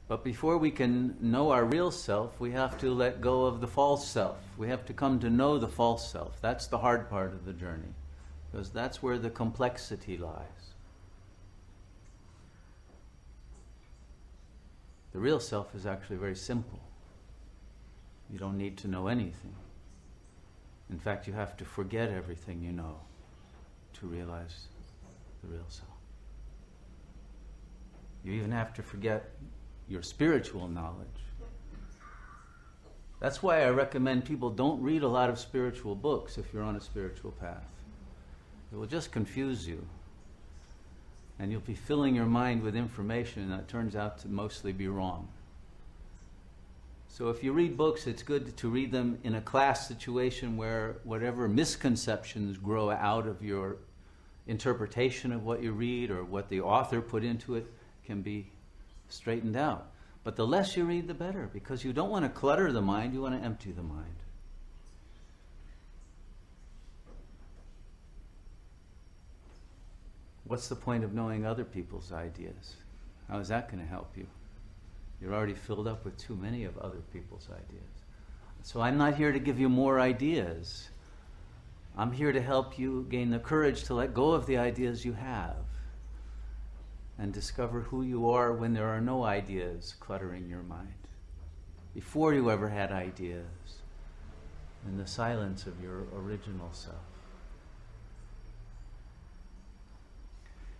But before we can know our real self, we have to let go of the false self. We have to come to know the false self. That's the hard part of the journey, because that's where the complexity lies. The real self is actually very simple. You don't need to know anything. In fact, you have to forget everything you know to realize the real self. You even have to forget your spiritual knowledge. That's why I recommend people don't read a lot of spiritual books if you're on a spiritual path. It will just confuse you. And you'll be filling your mind with information that turns out to mostly be wrong. So if you read books, it's good to read them in a class situation where whatever misconceptions grow out of your interpretation of what you read or what the author put into it can be straightened out. But the less you read, the better, because you don't want to clutter the mind, you want to empty the mind. What's the point of knowing other people's ideas? How is that going to help you? You're already filled up with too many of other people's ideas. So I'm not here to give you more ideas. I'm here to help you gain the courage to let go of the ideas you have and discover who you are when there are no ideas cluttering your mind. Before you ever had ideas, in the silence of your original self.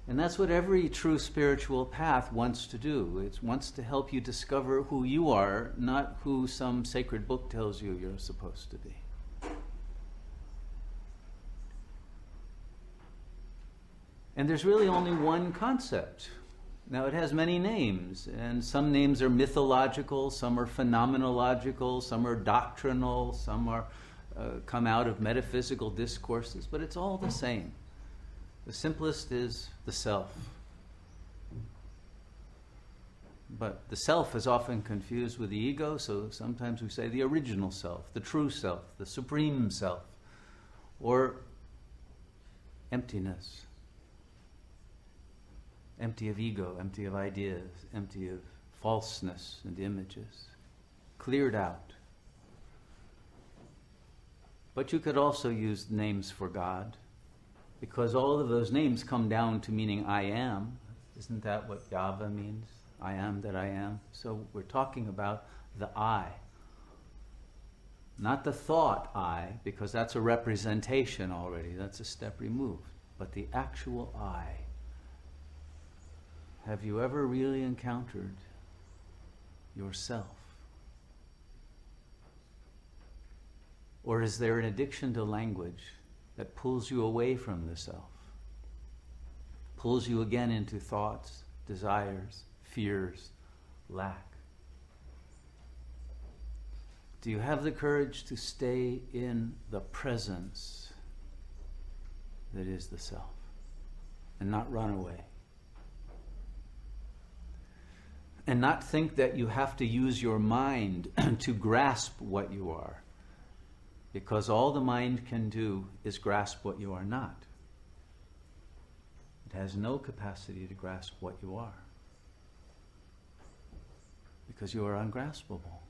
And that's what every true spiritual path wants to do. It wants to help you discover who you are, not who some sacred book tells you you're supposed to be. And there's really only one concept. Now, it has many names, and some names are mythological, some are phenomenological, some are doctrinal, some are come out of metaphysical discourses, but it's all the same. The simplest is the self. But the self is often confused with the ego, so sometimes we say the original self, the true self, the supreme self, or emptiness. Empty of ego, empty of ideas, empty of falseness and images. Cleared out. But you could also use names for God, because all of those names come down to meaning I am. Isn't that what Yahweh means? I am that I am. So we're talking about the I. Not the thought I, because that's a representation already. That's a step removed. But the actual I. Have you ever really encountered yourself? Or is there an addiction to language that pulls you away from the self? Pulls you again into thoughts, desires, fears, lack? Do you have the courage to stay in the presence that is the self and not run away? And not think that you have to use your mind to grasp what you are. Because all the mind can do is grasp what you are not. It has no capacity to grasp what you are. Because you are ungraspable.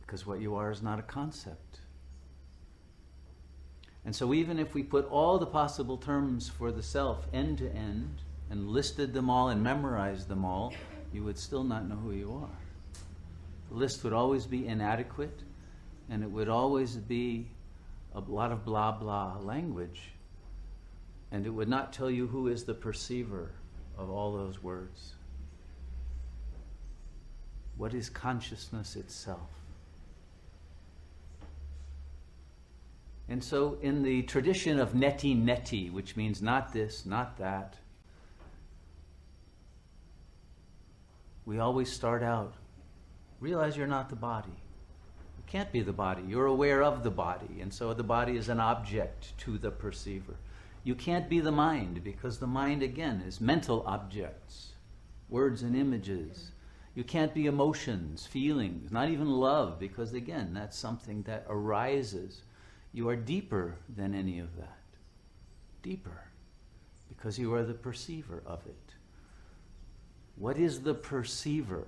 Because what you are is not a concept. And so even if we put all the possible terms for the self end to end, and listed them all and memorized them all, you would still not know who you are. The list would always be inadequate, and it would always be a lot of blah blah language, and it would not tell you who is the perceiver of all those words. What is consciousness itself? And so in the tradition of neti neti, which means not this, not that, we always start out, realize you're not the body. You can't be the body. You're aware of the body, and so the body is an object to the perceiver. You can't be the mind, because the mind, again, is mental objects, words and images. You can't be emotions, feelings, not even love, because, again, that's something that arises. You are deeper than any of that. Deeper, because you are the perceiver of it. What is the perceiver?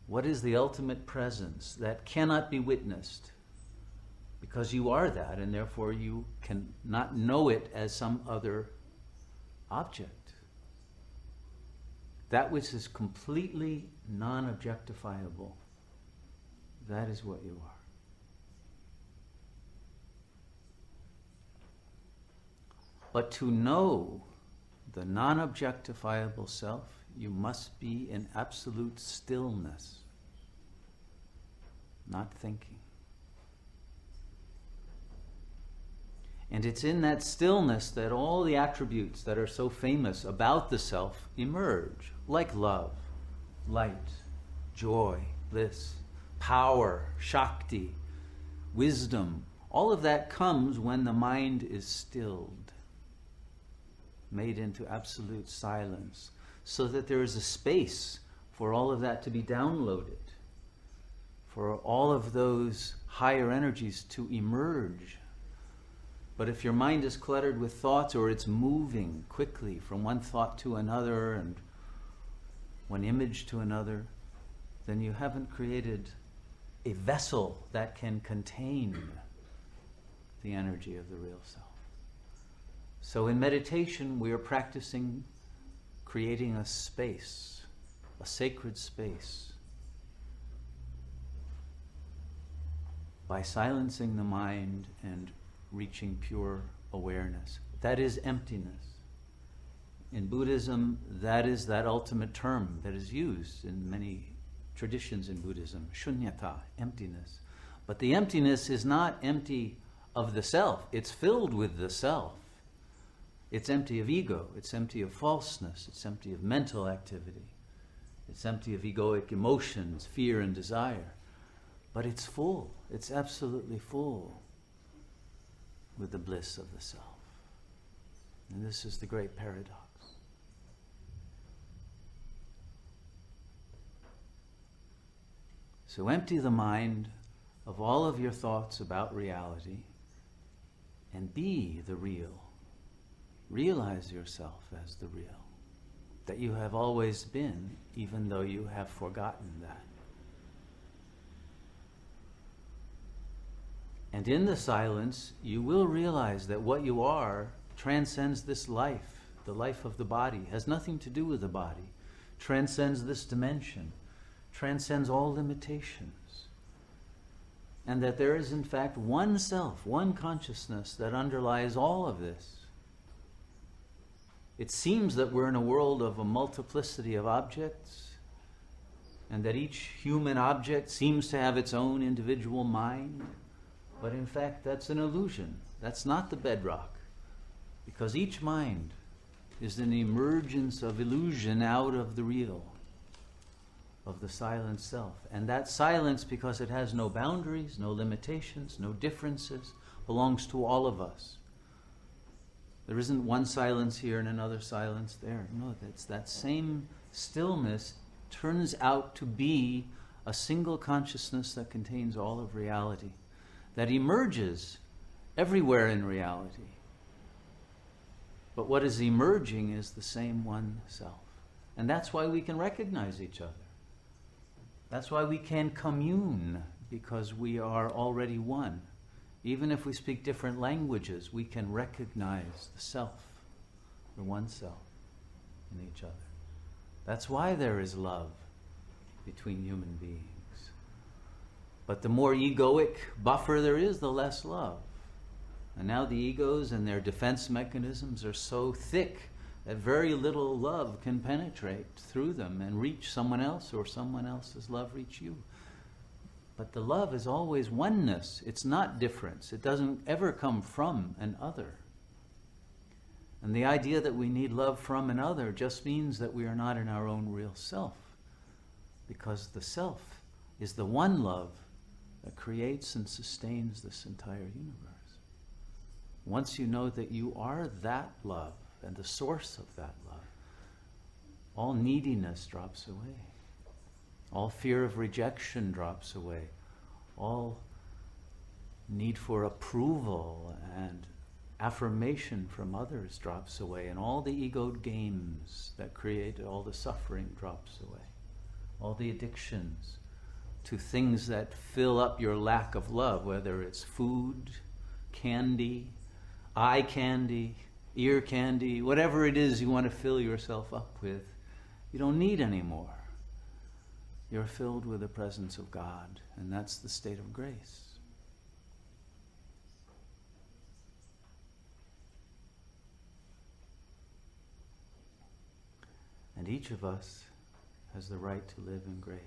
What is the ultimate presence that cannot be witnessed? Because you are that, and therefore you cannot know it as some other object. That which is completely non-objectifiable, that is what you are. But to know the non-objectifiable self, you must be in absolute stillness, not thinking. And it's in that stillness that all the attributes that are so famous about the self emerge, like love, light, joy, bliss, power, shakti, wisdom. All of that comes when the mind is stilled, made into absolute silence, so that there is a space for all of that to be downloaded, for all of those higher energies to emerge. But if your mind is cluttered with thoughts, or it's moving quickly from one thought to another and one image to another, then you haven't created a vessel that can contain the energy of the real self. So in meditation, we are practicing creating a space, a sacred space, by silencing the mind and reaching pure awareness. That is emptiness. In Buddhism, that is that ultimate term that is used in many traditions in Buddhism, shunyata, emptiness. But the emptiness is not empty of the self, it's filled with the self. It's empty of ego, it's empty of falseness, it's empty of mental activity, it's empty of egoic emotions, fear and desire. But it's full, it's absolutely full with the bliss of the self. And this is the great paradox. So empty the mind of all of your thoughts about reality and be the real. Realize yourself as the real, that you have always been, even though you have forgotten that. And in the silence, you will realize that what you are transcends this life. The life of the body has nothing to do with the body, transcends this dimension, transcends all limitations. And that there is in fact one self, one consciousness that underlies all of this. It seems that we're in a world of a multiplicity of objects, and that each human object seems to have its own individual mind. But in fact, that's an illusion. That's not the bedrock. Because each mind is an emergence of illusion out of the real, of the silent self. And that silence, because it has no boundaries, no limitations, no differences, belongs to all of us. There isn't one silence here and another silence there. No, that's that same stillness turns out to be a single consciousness that contains all of reality, that emerges everywhere in reality. But what is emerging is the same one self. And that's why we can recognize each other. That's why we can commune, because we are already one. Even if we speak different languages, we can recognize the self, the one self, in each other. That's why there is love between human beings. But the more egoic buffer there is, the less love. And now the egos and their defense mechanisms are so thick that very little love can penetrate through them and reach someone else, or someone else's love reach you. But the love is always oneness. It's not difference. It doesn't ever come from an other. And the idea that we need love from an other just means that we are not in our own real self. Because the self is the one love that creates and sustains this entire universe. Once you know that you are that love and the source of that love, all neediness drops away. All fear of rejection drops away. All need for approval and affirmation from others drops away, and all the egoed games that create all the suffering drops away. All the addictions to things that fill up your lack of love, whether it's food, candy, eye candy, ear candy, whatever it is you want to fill yourself up with, you don't need anymore. You're filled with the presence of God, and that's the state of grace. And each of us has the right to live in grace.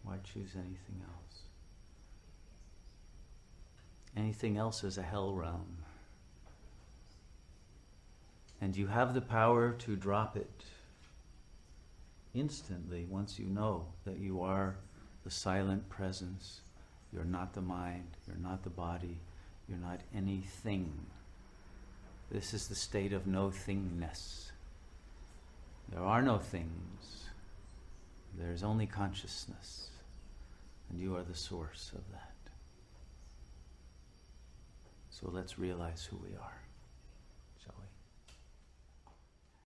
Why choose anything else? Anything else is a hell realm. And you have the power to drop it instantly once you know that you are the silent presence. You're not the mind, you're not the body, you're not anything. This is the state of no thingness. There are no things. There's only consciousness. And you are the source of that. So let's realize who we are.